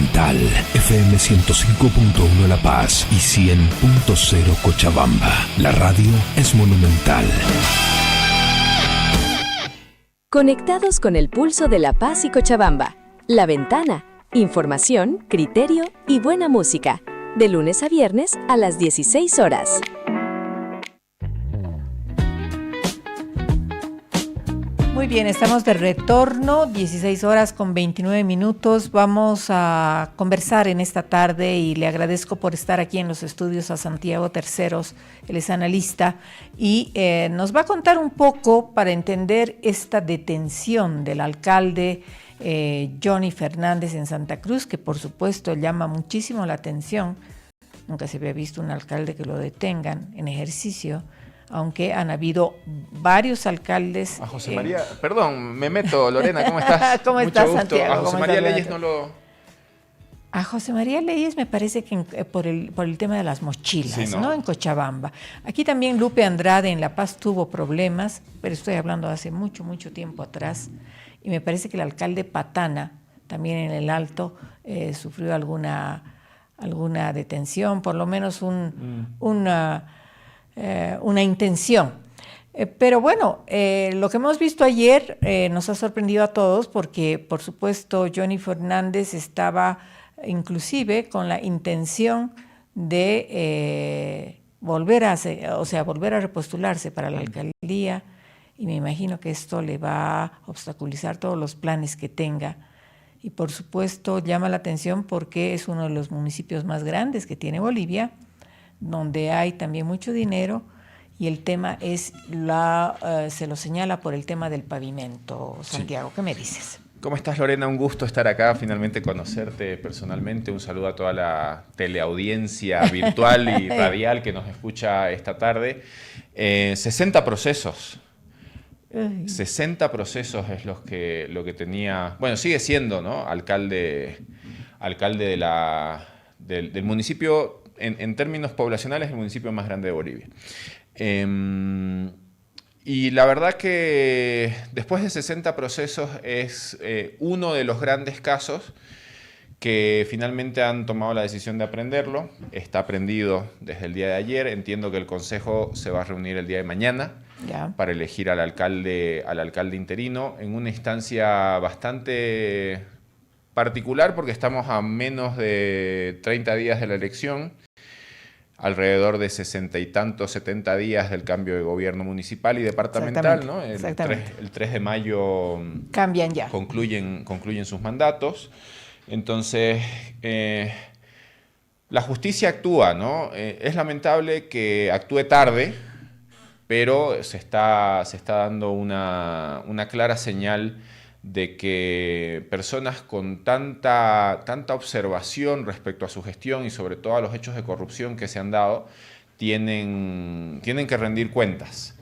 Monumental, FM 105.1 La Paz y 100.0 Cochabamba. La radio es Monumental. Conectados con el pulso de La Paz y Cochabamba. La Ventana. Información, criterio y buena música. De lunes a viernes a las 16 horas. Muy bien, estamos de retorno, 16 horas con 29 minutos. Vamos a conversar en esta tarde y le agradezco por estar aquí en los estudios a Santiago Terceros, él es analista, y nos va a contar un poco para entender esta detención del alcalde Johnny Fernández en Santa Cruz, que por supuesto llama muchísimo la atención. Nunca se había visto un alcalde que lo detengan en ejercicio, aunque han habido varios alcaldes. A José María, perdón, me meto, Lorena, ¿cómo estás? ¿Cómo estás, Santiago? A José María Leyes no lo... A José María Leyes me parece que por el tema de las mochilas, sí, ¿no? En Cochabamba. Aquí también Lupe Andrade en La Paz tuvo problemas, pero estoy hablando de hace mucho, mucho tiempo atrás, y me parece que el alcalde Patana, también en el Alto, sufrió alguna detención, por lo menos una intención. Pero bueno, lo que hemos visto ayer nos ha sorprendido a todos porque, por supuesto, Johnny Fernández estaba inclusive con la intención de volver a repostularse para la alcaldía, y me imagino que esto le va a obstaculizar todos los planes que tenga. Y por supuesto llama la atención porque es uno de los municipios más grandes que tiene Bolivia, donde hay también mucho dinero, y el tema es, se lo señala por el tema del pavimento. Santiago, ¿qué me dices? ¿Cómo estás, Lorena? Un gusto estar acá, finalmente conocerte personalmente. Un saludo a toda la teleaudiencia virtual y radial que nos escucha esta tarde. 60 procesos. 60 procesos es lo que tenía, bueno, sigue siendo, ¿no? Alcalde del municipio, en términos poblacionales, el municipio más grande de Bolivia. Y la verdad que después de 60 procesos es uno de los grandes casos que finalmente han tomado la decisión de aprenderlo. Está aprendido desde el día de ayer. Entiendo que el Consejo se va a reunir el día de mañana para elegir al alcalde interino en una instancia bastante particular porque estamos a menos de 30 días de la elección, alrededor de 60 y tantos, 70 días del cambio de gobierno municipal y departamental, ¿no? El 3 de mayo cambian ya. Concluyen sus mandatos. Entonces, la justicia actúa, ¿no? Es lamentable que actúe tarde, pero se está dando una clara señal de que personas con tanta observación respecto a su gestión y sobre todo a los hechos de corrupción que se han dado, tienen que rendir cuentas.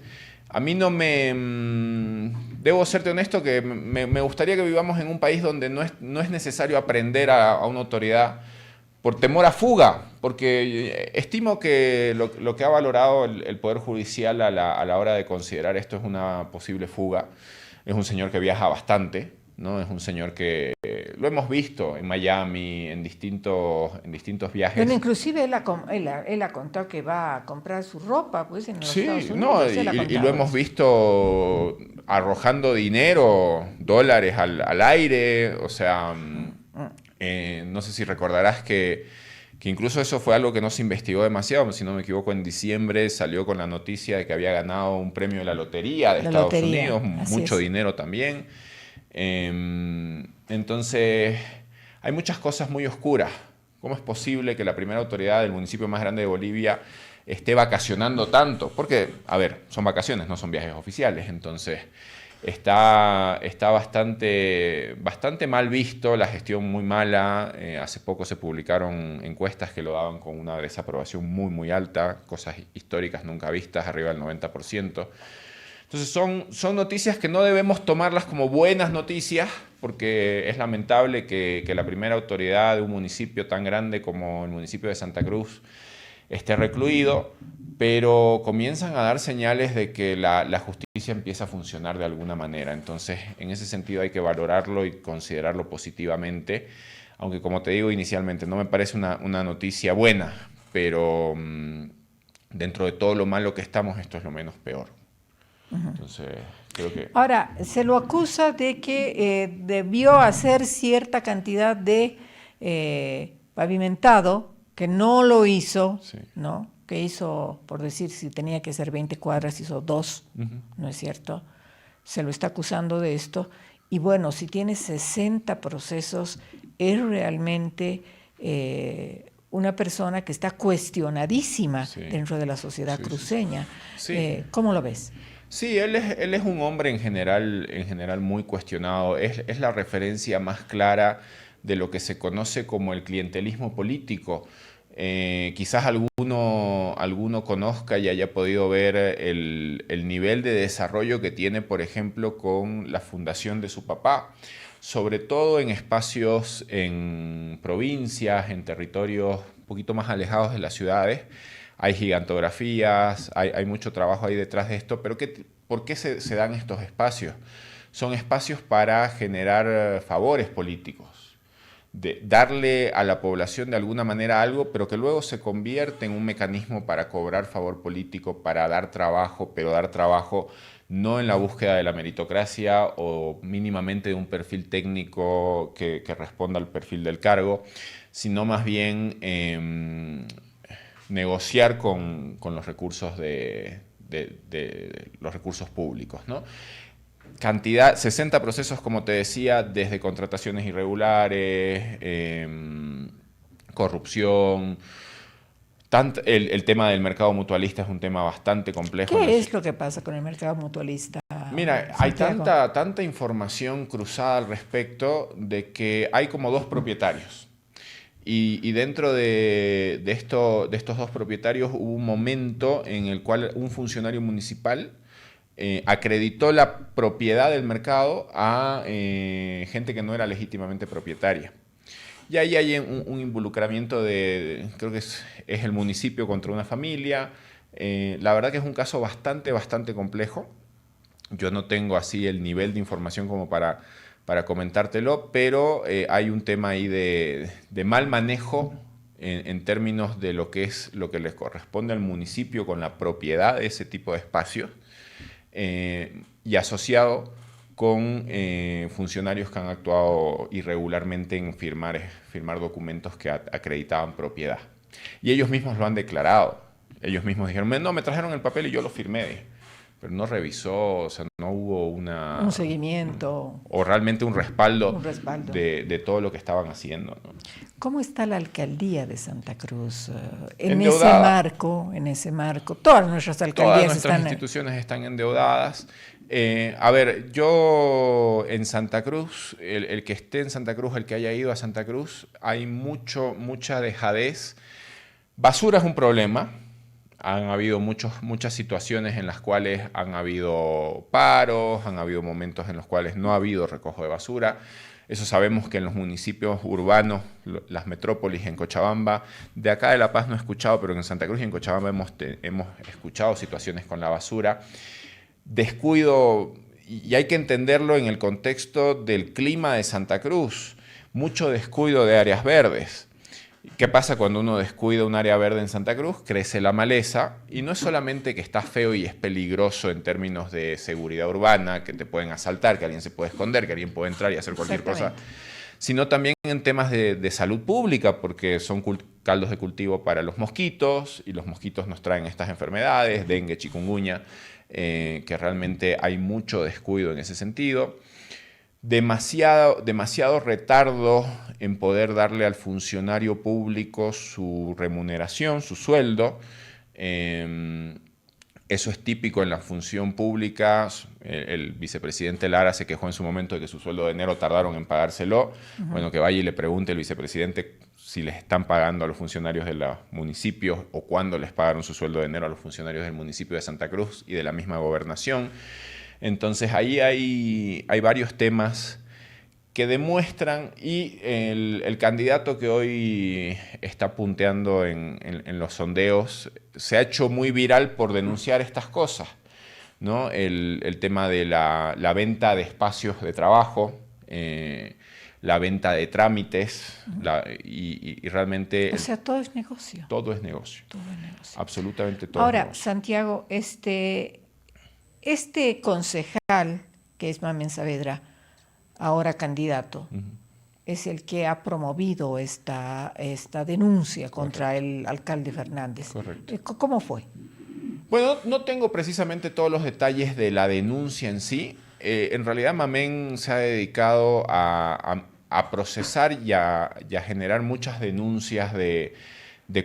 A mí debo serte honesto que me gustaría que vivamos en un país donde no es necesario aprender a una autoridad por temor a fuga, porque estimo que lo que ha valorado el Poder Judicial a la hora de considerar esto es una posible fuga. Es un señor que viaja bastante, ¿no? Es un señor que lo hemos visto en Miami, en distintos viajes. Bueno, inclusive él ha contado que va a comprar su ropa, pues, en los Estados Unidos. Y lo hemos visto arrojando dinero, dólares al aire, o sea, no sé si recordarás que incluso eso fue algo que no se investigó demasiado, si no me equivoco, en diciembre salió con la noticia de que había ganado un premio de la lotería de Estados Unidos, mucho dinero también. Entonces, hay muchas cosas muy oscuras. ¿Cómo es posible que la primera autoridad del municipio más grande de Bolivia esté vacacionando tanto? Porque, a ver, son vacaciones, no son viajes oficiales, entonces está bastante mal visto, la gestión muy mala. Hace poco se publicaron encuestas que lo daban con una desaprobación muy, muy alta, cosas históricas nunca vistas, arriba del 90%. Entonces son noticias que no debemos tomarlas como buenas noticias, porque es lamentable que la primera autoridad de un municipio tan grande como el municipio de Santa Cruz esté recluido, pero comienzan a dar señales de que la justicia empieza a funcionar de alguna manera. Entonces, en ese sentido hay que valorarlo y considerarlo positivamente. Aunque como te digo inicialmente, no me parece una noticia buena, pero dentro de todo lo malo que estamos, esto es lo menos peor. Entonces, creo que... Ahora, se lo acusa de que debió hacer cierta cantidad de pavimentado, que no lo hizo, Sí. ¿no? Que hizo, por decir, si tenía que ser 20 cuadras, hizo 2, ¿no es cierto? Se lo está acusando de esto. Y bueno, si tiene 60 procesos, es realmente una persona que está cuestionadísima dentro de la sociedad cruceña. Sí. ¿Cómo lo ves? Sí, él es un hombre en general muy cuestionado. Es la referencia más clara de lo que se conoce como el clientelismo político. Quizás alguno conozca y haya podido ver el nivel de desarrollo que tiene, por ejemplo, con la fundación de su papá, sobre todo en espacios, en provincias, en territorios un poquito más alejados de las ciudades. Hay gigantografías, hay mucho trabajo ahí detrás de esto, pero ¿por qué se dan estos espacios? Son espacios para generar favores políticos, de darle a la población de alguna manera algo, pero que luego se convierte en un mecanismo para cobrar favor político, para dar trabajo, pero dar trabajo no en la búsqueda de la meritocracia o mínimamente de un perfil técnico que responda al perfil del cargo, sino más bien negociar con los recursos de los recursos públicos, ¿no? 60 procesos, como te decía, desde contrataciones irregulares, corrupción. El tema del mercado mutualista es un tema bastante complejo. ¿Qué es lo que pasa con el mercado mutualista? Mira, hay tanta información cruzada al respecto de que hay como 2 propietarios. Y dentro de estos 2 propietarios hubo un momento en el cual un funcionario municipal acreditó la propiedad del mercado a gente que no era legítimamente propietaria. Y ahí hay un involucramiento creo que es el municipio contra una familia. La verdad que es un caso bastante complejo. Yo no tengo así el nivel de información como para comentártelo, pero hay un tema ahí de mal manejo en términos de lo que les corresponde al municipio con la propiedad de ese tipo de espacios, y asociado con funcionarios que han actuado irregularmente en firmar documentos que acreditaban propiedad. Y ellos mismos lo han declarado. Ellos mismos dijeron, no, me trajeron el papel y yo lo firmé. Pero no revisó, o sea, no hubo un seguimiento. O realmente un respaldo. De todo lo que estaban haciendo, ¿no? ¿Cómo está la alcaldía de Santa Cruz en ese marco? Todas nuestras alcaldías Todas nuestras instituciones están endeudadas. A ver, yo en Santa Cruz, el que esté en Santa Cruz, el que haya ido a Santa Cruz, hay mucha dejadez. Basura es un problema. Han habido muchas situaciones en las cuales han habido paros, han habido momentos en los cuales no ha habido recojo de basura. Eso sabemos que en los municipios urbanos, las metrópolis, en Cochabamba, de acá de La Paz no he escuchado, pero en Santa Cruz y en Cochabamba hemos escuchado situaciones con la basura. Descuido, y hay que entenderlo en el contexto del clima de Santa Cruz, mucho descuido de áreas verdes. ¿Qué pasa cuando uno descuida un área verde en Santa Cruz? Crece la maleza, y no es solamente que está feo y es peligroso en términos de seguridad urbana, que te pueden asaltar, que alguien se puede esconder, que alguien puede entrar y hacer cualquier cosa, sino también en temas de salud pública, porque son caldos de cultivo para los mosquitos, y los mosquitos nos traen estas enfermedades, dengue, chikungunya, que realmente hay mucho descuido en ese sentido. Demasiado retardo en poder darle al funcionario público su remuneración, su sueldo. Eso es típico en la función pública. El vicepresidente Lara se quejó en su momento de que su sueldo de enero tardaron en pagárselo. Bueno, que vaya y le pregunte al vicepresidente si les están pagando a los funcionarios de los municipios o cuándo les pagaron su sueldo de enero a los funcionarios del municipio de Santa Cruz y de la misma gobernación. Entonces ahí hay varios temas que demuestran, y el candidato que hoy está punteando en los sondeos se ha hecho muy viral por denunciar estas cosas, ¿no? El tema de la venta de espacios de trabajo, la venta de trámites, y realmente... O sea, todo es negocio. Todo es negocio. Todo es negocio. Absolutamente todo. Ahora, es negocio. Santiago, este concejal, que es Mamen Saavedra, ahora candidato, es el que ha promovido esta denuncia contra el alcalde Fernández. Correcto. ¿Cómo fue? Bueno, no tengo precisamente todos los detalles de la denuncia en sí. En realidad, Mamen se ha dedicado a procesar y a generar muchas denuncias de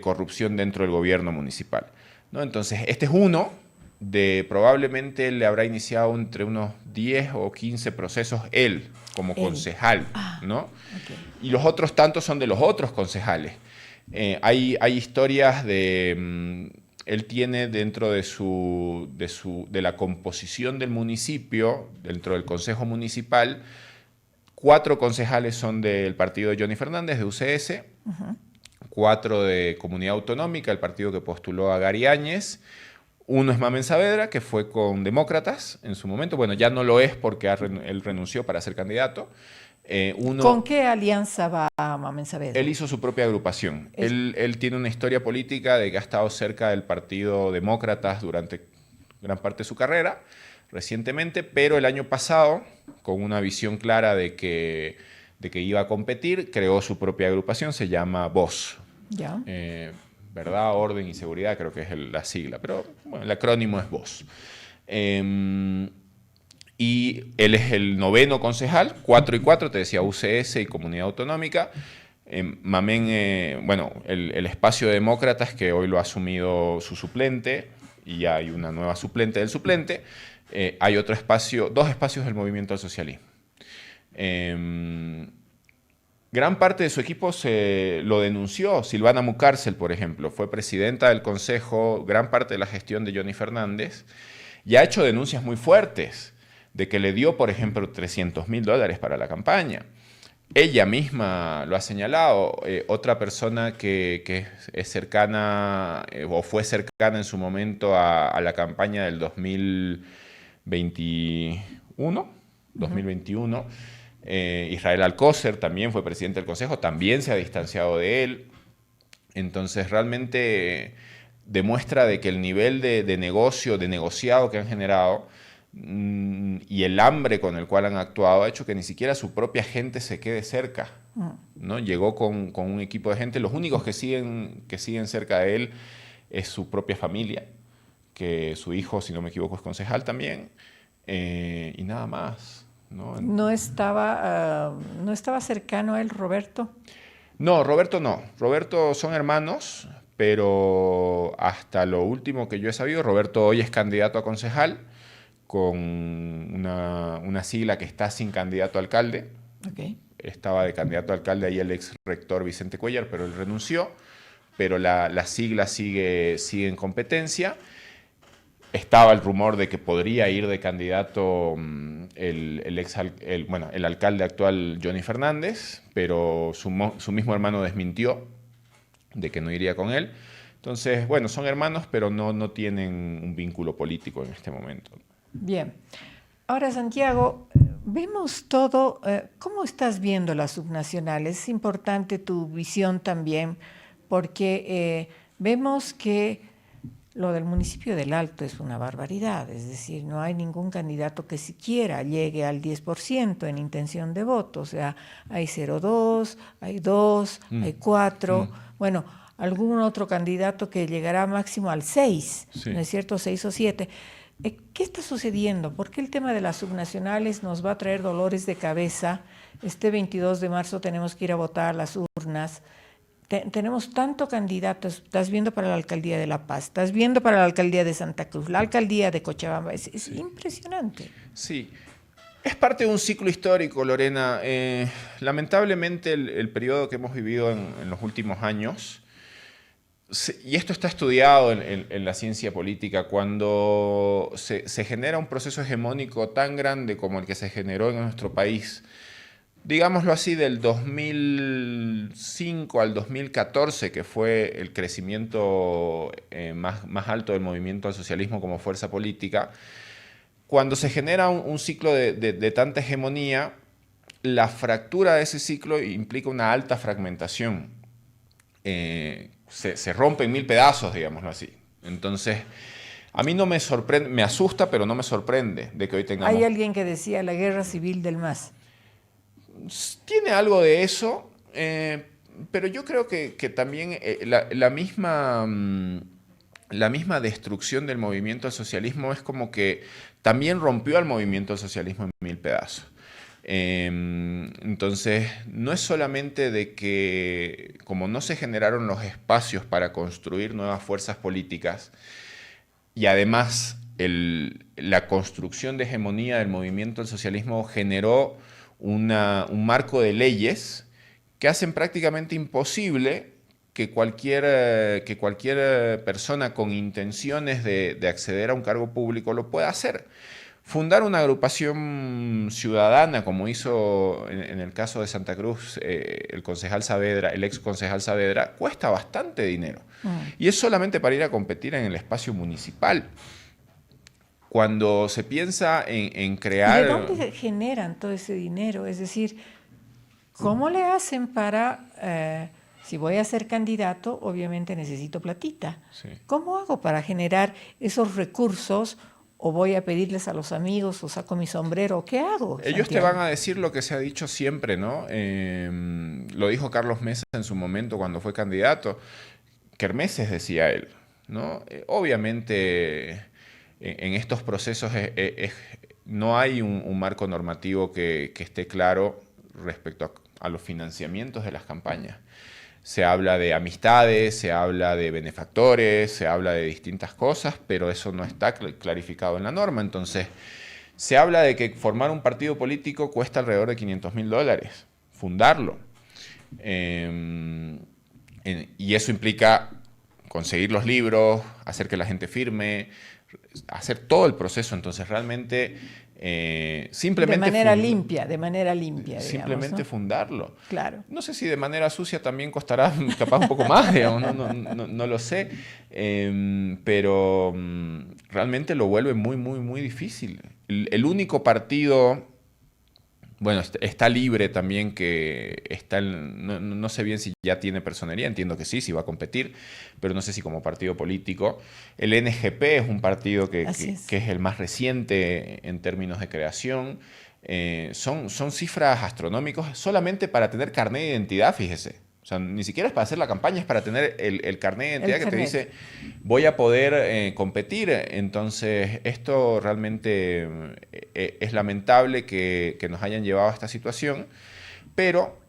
corrupción dentro del gobierno municipal, ¿no? Entonces, este es uno de, probablemente le habrá iniciado entre unos 10 o 15 procesos él, como concejal, ¿no? Okay. Y los otros tantos son de los otros concejales. Hay historias de... Él tiene dentro de la composición del municipio, dentro del Consejo Municipal, 4 concejales son del partido de Johnny Fernández, de UCS, 4 de Comunidad Autonómica, el partido que postuló a Gary Áñez. Uno es Mamen Saavedra, que fue con Demócratas en su momento. Bueno, ya no lo es porque él renunció para ser candidato. ¿Con qué alianza va Mamen Saavedra? Él hizo su propia agrupación. Él tiene una historia política de que ha estado cerca del partido Demócratas durante gran parte de su carrera, recientemente, pero el año pasado, con una visión clara de que iba a competir, creó su propia agrupación, se llama VOZ. Ya. Verdad, Orden y Seguridad, creo que es la sigla, pero bueno, el acrónimo es VOZ. Y él es el 9º concejal, 4 y 4, te decía, UCS y Comunidad Autonómica. Mamen, bueno, el espacio de Demócratas, que hoy lo ha asumido su suplente, y hay una nueva suplente del suplente. Hay otro espacio, 2 espacios del Movimiento al Socialismo. Gran parte de su equipo lo denunció. Silvana Mucárcel, por ejemplo, fue presidenta del consejo, gran parte de la gestión de Johnny Fernández, y ha hecho denuncias muy fuertes de que le dio, por ejemplo, $300.000 para la campaña. Ella misma lo ha señalado. Otra persona que es cercana o fue cercana en su momento a la campaña del 2021, Israel Alcócer también fue presidente del consejo, también se ha distanciado de él. Entonces realmente demuestra de que el nivel de negocio, de negociado que han generado y el hambre con el cual han actuado ha hecho que ni siquiera su propia gente se quede cerca, ¿no? Llegó con un equipo de gente. Los únicos que siguen cerca de él es su propia familia, que su hijo, si no me equivoco, es concejal también, y nada más. ¿No estaba cercano a él Roberto? No, Roberto no. Roberto son hermanos, pero hasta lo último que yo he sabido, Roberto hoy es candidato a concejal con una sigla que está sin candidato a alcalde. Okay. Estaba de candidato a alcalde ahí el ex rector Vicente Cuellar, pero él renunció. Pero la sigla sigue en competencia. Estaba el rumor de que podría ir de candidato el alcalde actual Johnny Fernández, pero su mismo hermano desmintió de que no iría con él. Entonces, bueno, son hermanos, pero no tienen un vínculo político en este momento. Bien. Ahora, Santiago, vemos todo. ¿Cómo estás viendo las subnacionales? Es importante tu visión también, porque vemos que lo del municipio del Alto es una barbaridad, es decir, no hay ningún candidato que siquiera llegue al 10% en intención de voto, o sea, hay 0,2, hay 2, hay 4, bueno, algún otro candidato que llegará máximo al 6, sí. ¿No es cierto? 6 o 7. ¿Qué está sucediendo? ¿Por qué el tema de las subnacionales nos va a traer dolores de cabeza? Este 22 de marzo tenemos que ir a votar a las urnas. Tenemos tanto candidatos, estás viendo para la alcaldía de La Paz, estás viendo para la alcaldía de Santa Cruz, la alcaldía de Cochabamba, es sí. Impresionante. Sí, es parte de un ciclo histórico, Lorena. Lamentablemente el periodo que hemos vivido en los últimos años, y esto está estudiado en la ciencia política, cuando se genera un proceso hegemónico tan grande como el que se generó en nuestro país, digámoslo así, del 2005 al 2014, que fue el crecimiento más alto del movimiento al socialismo como fuerza política, cuando se genera un ciclo de tanta hegemonía, la fractura de ese ciclo implica una alta fragmentación. Se rompe en 1000 pedazos, digámoslo así. Entonces, a mí no me sorprende, me asusta, pero no me sorprende de que hoy tengamos... Hay alguien que decía la guerra civil del MAS. Tiene algo de eso, pero yo creo que también la misma destrucción del movimiento al socialismo es como que también rompió al movimiento al socialismo en 1000 pedazos. Entonces, no es solamente de que, como no se generaron los espacios para construir nuevas fuerzas políticas, y además la construcción de hegemonía del movimiento al socialismo generó un marco de leyes que hacen prácticamente imposible que cualquier persona con intenciones de acceder a un cargo público lo pueda hacer. Fundar una agrupación ciudadana, como hizo en el caso de Santa Cruz el ex concejal Saavedra, cuesta bastante dinero. Y es solamente para ir a competir en el espacio municipal. Cuando se piensa en crear... ¿Y de dónde generan todo ese dinero? Es decir, ¿cómo le hacen para... si voy a ser candidato, obviamente necesito platita. Sí. ¿Cómo hago para generar esos recursos? ¿O voy a pedirles a los amigos, o saco mi sombrero? ¿Qué hago? Ellos te van a decir lo que se ha dicho siempre, ¿no? Lo dijo Carlos Mesa en su momento cuando fue candidato. Kermeses, decía él, ¿no? Obviamente, en estos procesos no hay un marco normativo que esté claro respecto a los financiamientos de las campañas. Se habla de amistades, se habla de benefactores, se habla de distintas cosas, pero eso no está clarificado en la norma. Entonces, se habla de que formar un partido político cuesta alrededor de $500.000, fundarlo. Y eso implica conseguir los libros, hacer que la gente firme, hacer todo el proceso. Entonces, realmente... simplemente de manera limpia, digamos, simplemente, ¿no? Fundarlo. Claro. No sé si de manera sucia también costará capaz un poco más, digamos, no lo sé, pero realmente lo vuelve muy, muy, muy difícil. El único partido, bueno, está Libre también, que está no sé bien si ya tiene personería, entiendo que sí va a competir, pero no sé si como partido político. El NGP es un partido que es el más reciente en términos de creación. Son cifras astronómicas solamente para tener carnet de identidad, fíjese. O sea, ni siquiera es para hacer la campaña, es para tener el carnet de identidad que te dice voy a poder competir. Entonces, esto realmente es lamentable que nos hayan llevado a esta situación, pero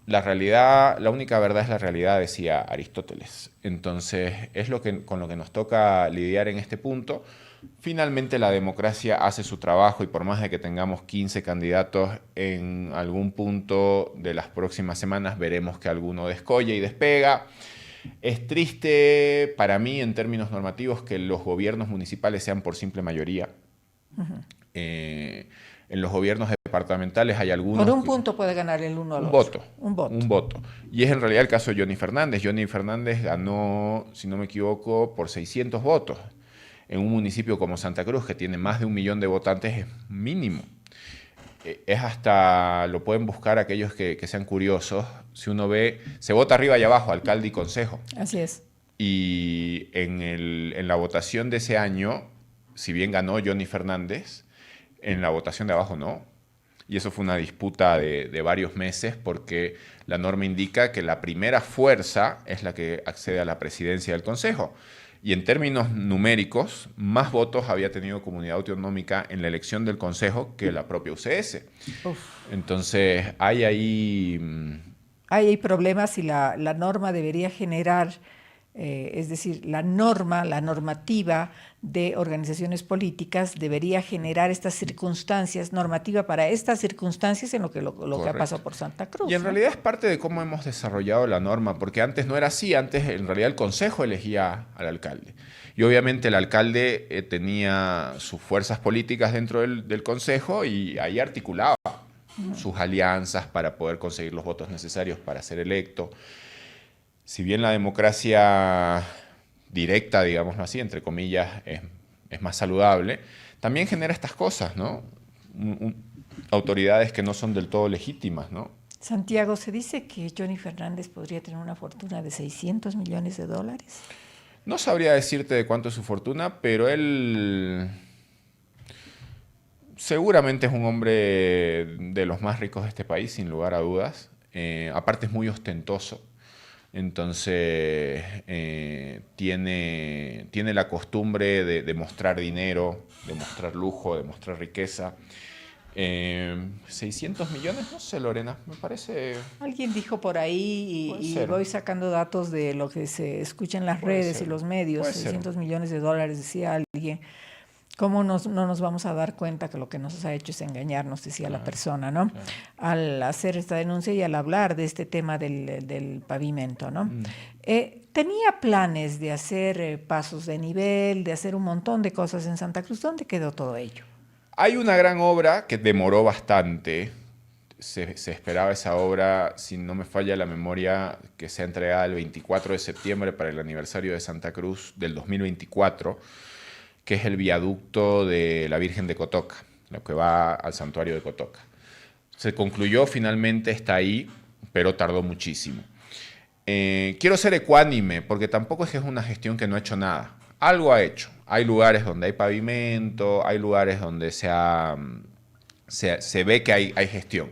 la única verdad es la realidad, decía Aristóteles. Entonces, es con lo que nos toca lidiar en este punto. Finalmente la democracia hace su trabajo y por más de que tengamos 15 candidatos, en algún punto de las próximas semanas veremos que alguno descolla y despega. Es triste para mí en términos normativos que los gobiernos municipales sean por simple mayoría. En los gobiernos departamentales hay algunos... Por un punto puede ganar el uno al otro. Un voto. Y es en realidad el caso de Johnny Fernández. Johnny Fernández ganó, si no me equivoco, por 600 votos. En un municipio como Santa Cruz, que tiene más de 1 millón de votantes, es mínimo. Es hasta, lo pueden buscar aquellos que sean curiosos, si uno ve, se vota arriba y abajo, alcalde y consejo. Así es. Y en la votación de ese año, si bien ganó Johnny Fernández, en la votación de abajo no. Y eso fue una disputa de varios meses porque la norma indica que la primera fuerza es la que accede a la presidencia del consejo. Y en términos numéricos, más votos había tenido Comunidad Autonómica en la elección del Consejo que la propia UCS. Entonces, hay ahí... Hay problemas y la norma debería generar, es decir, la normativa de organizaciones políticas debería generar estas circunstancias, normativa para estas circunstancias en lo que ha pasado por Santa Cruz. Y en realidad es parte de cómo hemos desarrollado la norma, porque antes no era así, antes en realidad el consejo elegía al alcalde. Y obviamente el alcalde tenía sus fuerzas políticas dentro del consejo y ahí articulaba sus alianzas para poder conseguir los votos necesarios para ser electo. Si bien la democracia directa, digámoslo así, entre comillas, es más saludable, también genera estas cosas, ¿no? autoridades que no son del todo legítimas, ¿no? Santiago, se dice que Johnny Fernández podría tener una fortuna de $600 millones. No sabría decirte de cuánto es su fortuna, pero él seguramente es un hombre de los más ricos de este país, sin lugar a dudas. Aparte es muy ostentoso. Entonces tiene la costumbre de mostrar dinero, de mostrar lujo, de mostrar riqueza. 600 millones, no sé, Lorena, me parece... Alguien dijo por ahí y voy sacando datos de lo que se escucha en las redes y los medios, $600 millones, decía alguien. ¿Cómo no nos vamos a dar cuenta que lo que nos ha hecho es engañarnos, decía la persona, ¿no? Claro. Al hacer esta denuncia y al hablar de este tema del pavimento, ¿no? Tenía planes de hacer pasos de nivel, de hacer un montón de cosas en Santa Cruz. ¿Dónde quedó todo ello? Hay una gran obra que demoró bastante. Se esperaba esa obra, si no me falla la memoria, que sea entregada el 24 de septiembre para el aniversario de Santa Cruz del 2024, que es el viaducto de la Virgen de Cotoca, lo que va al santuario de Cotoca. Se concluyó finalmente, está ahí, pero tardó muchísimo. Quiero ser ecuánime, porque tampoco es que es una gestión que no ha hecho nada. Algo ha hecho. Hay lugares donde hay pavimento, hay lugares donde se ve que hay gestión,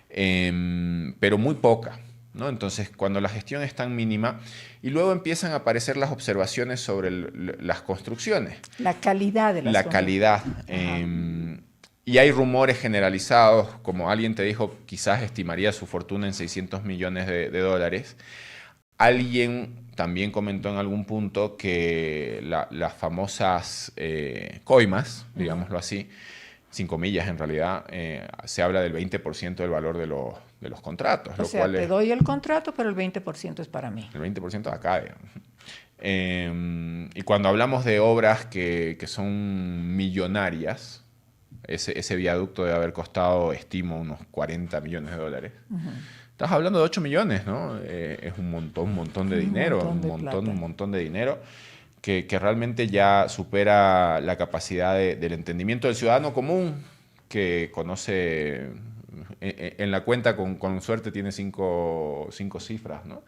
pero muy poca, ¿no? Entonces, cuando la gestión es tan mínima, y luego empiezan a aparecer las observaciones sobre las construcciones. La calidad de las construcciones. La calidad. Y hay rumores generalizados, como alguien te dijo, quizás estimaría su fortuna en $600 millones de dólares. Alguien también comentó en algún punto que las famosas coimas, digámoslo así, sin comillas en realidad, se habla del 20% del valor de los contratos. O sea, te doy el contrato, pero el 20% es para mí. El 20% de acá, digamos. Y cuando hablamos de obras que son millonarias, ese viaducto debe haber costado, estimo, unos $40 millones. Estás hablando de 8 millones, ¿no? Es un montón de dinero, un montón de dinero que realmente ya supera la capacidad del entendimiento del ciudadano común, que conoce, en la cuenta con suerte tiene cinco cifras, ¿no?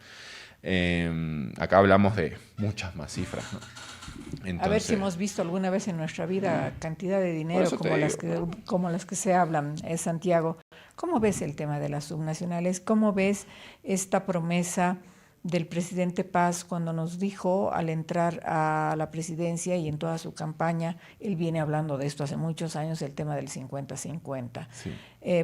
Acá hablamos de muchas más cifras, ¿no? Entonces, a ver si hemos visto alguna vez en nuestra vida cantidad de dinero como las que se hablan, Santiago. ¿Cómo ves el tema de las subnacionales? ¿Cómo ves esta promesa del presidente Paz cuando nos dijo al entrar a la presidencia y en toda su campaña, él viene hablando de esto hace muchos años, el tema del 50-50? Sí.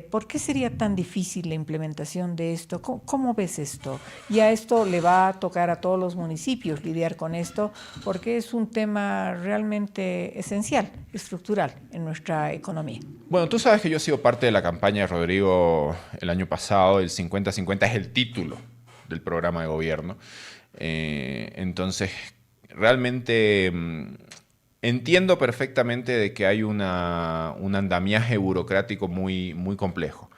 ¿Por qué sería tan difícil la implementación de esto? ¿Cómo ves esto? Y a esto le va a tocar a todos los municipios lidiar con esto, porque es un tema realmente esencial, estructural en nuestra economía. Bueno, tú sabes que yo he sido parte de la campaña de Rodrigo el año pasado. El 50-50 es el título del programa de gobierno. Entonces, realmente entiendo perfectamente de que hay un andamiaje burocrático muy complejo.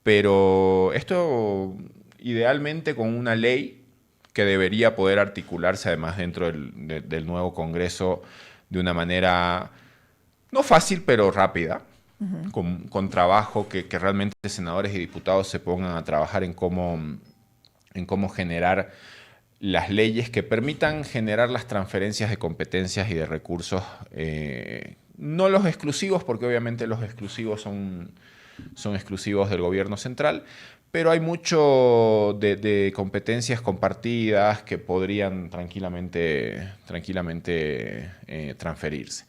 Pero esto, idealmente, con una ley que debería poder articularse, además, dentro del nuevo Congreso de una manera no fácil, pero rápida, con trabajo, que realmente senadores y diputados se pongan a trabajar en cómo generar las leyes que permitan generar las transferencias de competencias y de recursos, no los exclusivos, porque obviamente los exclusivos son exclusivos del gobierno central, pero hay mucho de competencias compartidas que podrían tranquilamente transferirse.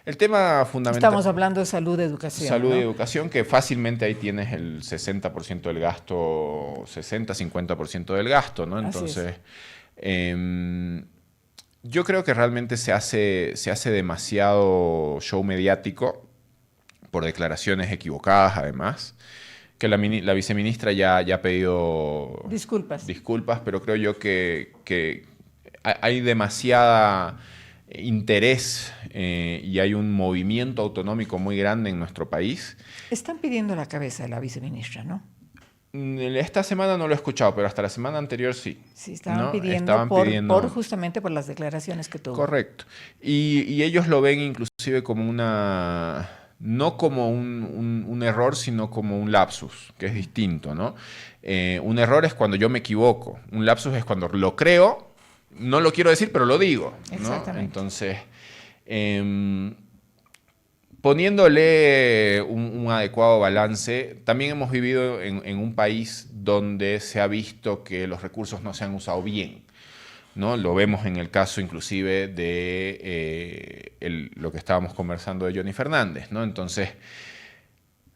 El tema fundamental... Estamos hablando de salud y educación. Salud y educación, que fácilmente ahí tienes el 60% del gasto, 60-50% del gasto, ¿no? Entonces, yo creo que realmente se hace demasiado show mediático por declaraciones equivocadas, además, que la viceministra ya ha pedido disculpas, pero creo yo que hay demasiada interés y hay un movimiento autonómico muy grande en nuestro país. Están pidiendo la cabeza de la viceministra, ¿no? Esta semana no lo he escuchado, pero hasta la semana anterior sí. Sí, estaban pidiendo justamente por las declaraciones que tuvo. Correcto. Y ellos lo ven inclusive como una no como un error, sino como un lapsus, que es distinto, ¿no? Un error es cuando yo me equivoco. Un lapsus es cuando lo creo, no lo quiero decir, pero lo digo, ¿no? Exactamente. Entonces, poniéndole un adecuado balance, también hemos vivido en un país donde se ha visto que los recursos no se han usado bien, ¿no? Lo vemos en el caso inclusive de lo que estábamos conversando de Johnny Fernández, ¿no? Entonces,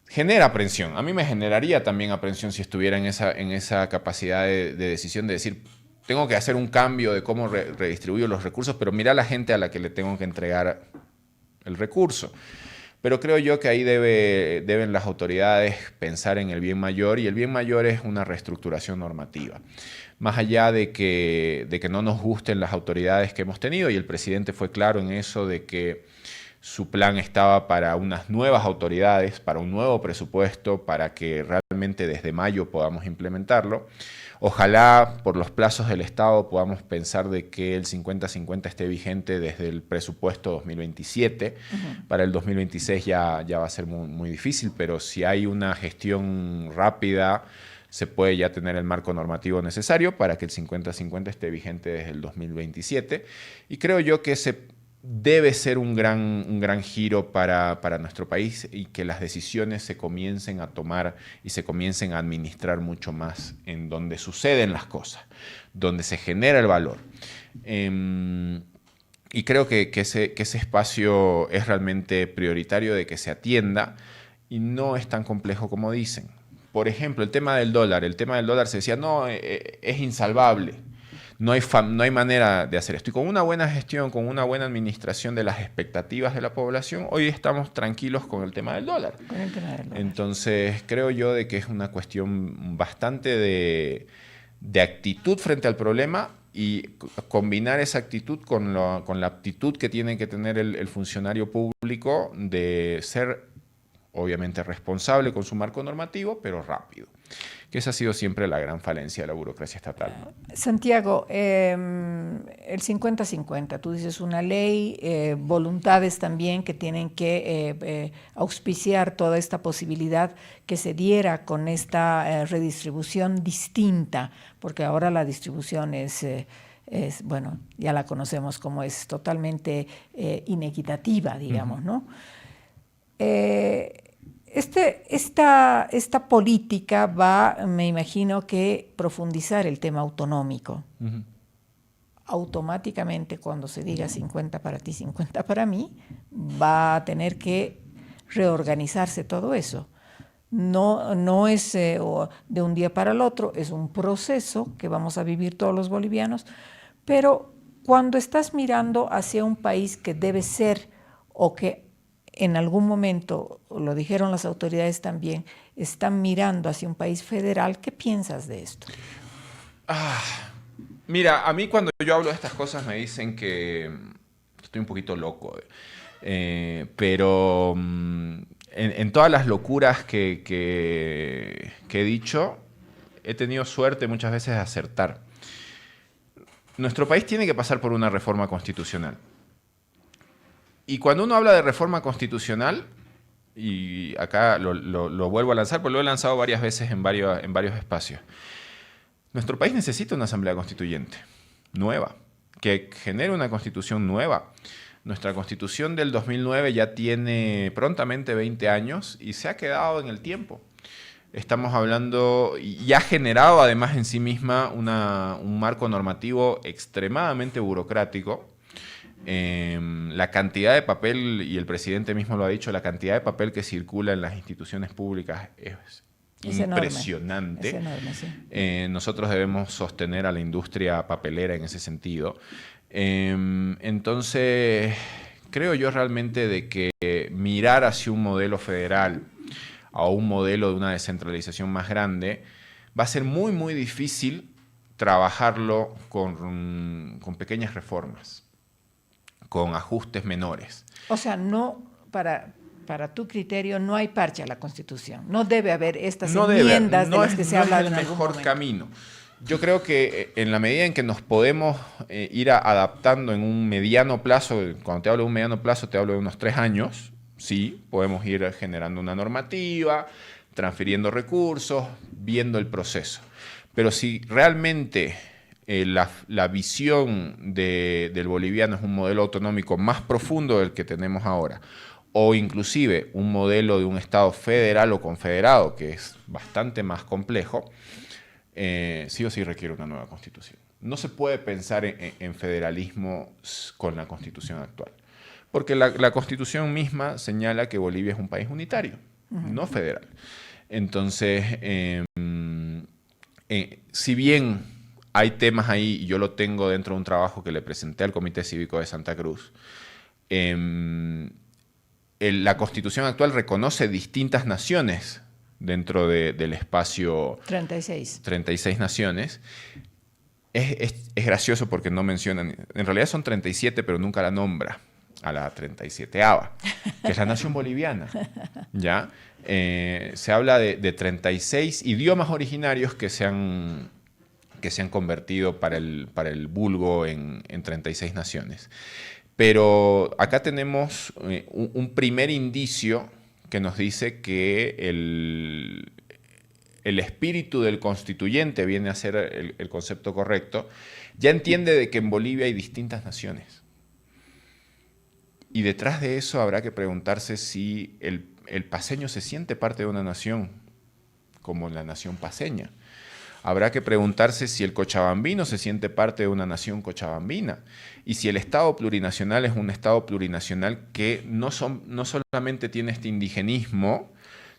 genera aprensión. A mí me generaría también aprensión si estuviera en esa capacidad de decisión de decir, tengo que hacer un cambio de cómo redistribuyo los recursos, pero mira a la gente a la que le tengo que entregar el recurso. Pero creo yo que ahí deben las autoridades pensar en el bien mayor, y el bien mayor es una reestructuración normativa. Más allá de que no nos gusten las autoridades que hemos tenido, y el presidente fue claro en eso, de que su plan estaba para unas nuevas autoridades, para un nuevo presupuesto, para que realmente desde mayo podamos implementarlo. Ojalá por los plazos del Estado podamos pensar de que el 50-50 esté vigente desde el presupuesto 2027. Para el 2026 ya va a ser muy, muy difícil, pero si hay una gestión rápida, se puede ya tener el marco normativo necesario para que el 50-50 esté vigente desde el 2027. Y creo yo que debe ser un gran giro para nuestro país, y que las decisiones se comiencen a tomar y se comiencen a administrar mucho más en donde suceden las cosas, donde se genera el valor. Y creo que ese espacio es realmente prioritario de que se atienda, y no es tan complejo como dicen. Por ejemplo, el tema del dólar. El tema del dólar se decía, no, es insalvable. No hay manera de hacer esto. Y con una buena gestión, con una buena administración de las expectativas de la población, hoy estamos tranquilos con el tema del dólar. Con el tema del dólar. Entonces, creo yo de que es una cuestión bastante de actitud frente al problema, y combinar esa actitud con la aptitud que tiene que tener el funcionario público de ser, obviamente, responsable con su marco normativo, pero rápido. Que esa ha sido siempre la gran falencia de la burocracia estatal, ¿no? Santiago, el 50-50, tú dices una ley, voluntades también que tienen que auspiciar toda esta posibilidad que se diera con esta redistribución distinta, porque ahora la distribución es, bueno, ya la conocemos como es totalmente inequitativa, digamos, ¿no? Esta política va, me imagino, que profundizar el tema autonómico. Automáticamente, cuando se diga 50 para ti, 50 para mí, va a tener que reorganizarse todo eso. No es de un día para el otro, es un proceso que vamos a vivir todos los bolivianos, pero cuando estás mirando hacia un país que debe ser, o que en algún momento, lo dijeron las autoridades también, están mirando hacia un país federal, ¿qué piensas de esto? Mira, a mí cuando yo hablo de estas cosas me dicen que estoy un poquito loco, pero en todas las locuras que he dicho, he tenido suerte muchas veces de acertar. Nuestro país tiene que pasar por una reforma constitucional. Y cuando uno habla de reforma constitucional, y acá lo vuelvo a lanzar, porque lo he lanzado varias veces en varios espacios, nuestro país necesita una asamblea constituyente nueva, que genere una constitución nueva. Nuestra constitución del 2009 ya tiene prontamente 20 años y se ha quedado en el tiempo. Estamos hablando, y ha generado además en sí misma un marco normativo extremadamente burocrático. La cantidad de papel, y el presidente mismo lo ha dicho, la cantidad de papel que circula en las instituciones públicas es impresionante. Es enorme, sí. Nosotros debemos sostener a la industria papelera en ese sentido. Entonces, creo yo realmente de que mirar hacia un modelo federal, a un modelo de una descentralización más grande, va a ser muy, muy difícil trabajarlo con pequeñas reformas, con ajustes menores. O sea, no, para tu criterio, no hay parche a la Constitución. No debe haber estas enmiendas de las que se habla en algún momento. No es el mejor camino. Yo creo que en la medida en que nos podemos ir adaptando en un mediano plazo, cuando te hablo de un mediano plazo, te hablo de unos 3 años, Sí, podemos ir generando una normativa, transfiriendo recursos, viendo el proceso. Pero si realmente la visión del boliviano es un modelo autonómico más profundo del que tenemos ahora, o inclusive un modelo de un Estado federal o confederado, que es bastante más complejo, sí o sí requiere una nueva constitución. No se puede pensar en federalismo con la constitución actual, porque la constitución misma señala que Bolivia es un país unitario, no federal. Entonces, si bien hay temas ahí, y yo lo tengo dentro de un trabajo que le presenté al Comité Cívico de Santa Cruz, la Constitución actual reconoce distintas naciones dentro del espacio 36 naciones. Es gracioso porque no mencionan, en realidad son 37, pero nunca la nombra a la 37ª, que es la nación boliviana. ¿Ya? Se habla de 36 idiomas originarios que se han convertido para el vulgo en 36 naciones. Pero acá tenemos un primer indicio que nos dice que el espíritu del constituyente viene a ser el concepto correcto. Ya entiende de que en Bolivia hay distintas naciones. Y detrás de eso habrá que preguntarse si el paceño se siente parte de una nación, como la nación paceña. Habrá que preguntarse si el cochabambino se siente parte de una nación cochabambina y si el Estado plurinacional es un Estado plurinacional que no solamente tiene este indigenismo,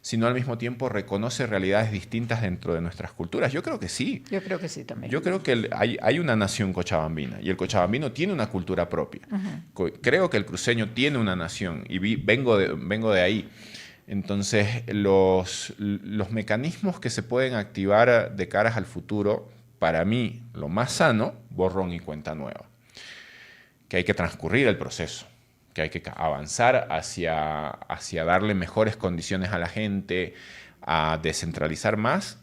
sino al mismo tiempo reconoce realidades distintas dentro de nuestras culturas. Yo creo que sí. Yo creo que sí también. Yo creo que hay una nación cochabambina y el cochabambino tiene una cultura propia. Creo que el cruceño tiene una nación y vengo de ahí. Entonces, los mecanismos que se pueden activar de caras al futuro, para mí, lo más sano, borrón y cuenta nueva. Que hay que transcurrir el proceso, que hay que avanzar hacia darle mejores condiciones a la gente, a descentralizar más.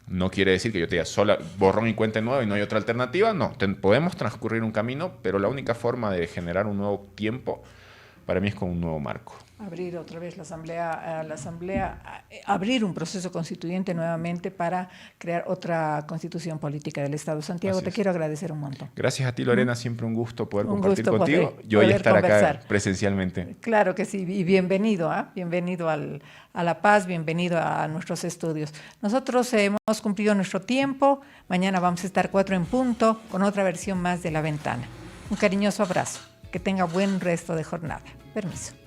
No quiere decir que yo te diga solo borrón y cuenta nueva y no hay otra alternativa. No, podemos transcurrir un camino, pero la única forma de generar un nuevo tiempo para mí es con un nuevo marco. Abrir otra vez la asamblea, abrir un proceso constituyente nuevamente para crear otra constitución política del Estado. Santiago, te quiero agradecer un montón. Gracias a ti, Lorena, siempre un gusto poder compartir contigo y hoy estar acá presencialmente. Claro que sí, y bienvenido, bienvenido a La Paz, bienvenido a nuestros estudios. Nosotros hemos cumplido nuestro tiempo, mañana vamos a estar 4 en punto con otra versión más de La Ventana. Un cariñoso abrazo, que tenga buen resto de jornada. Permiso.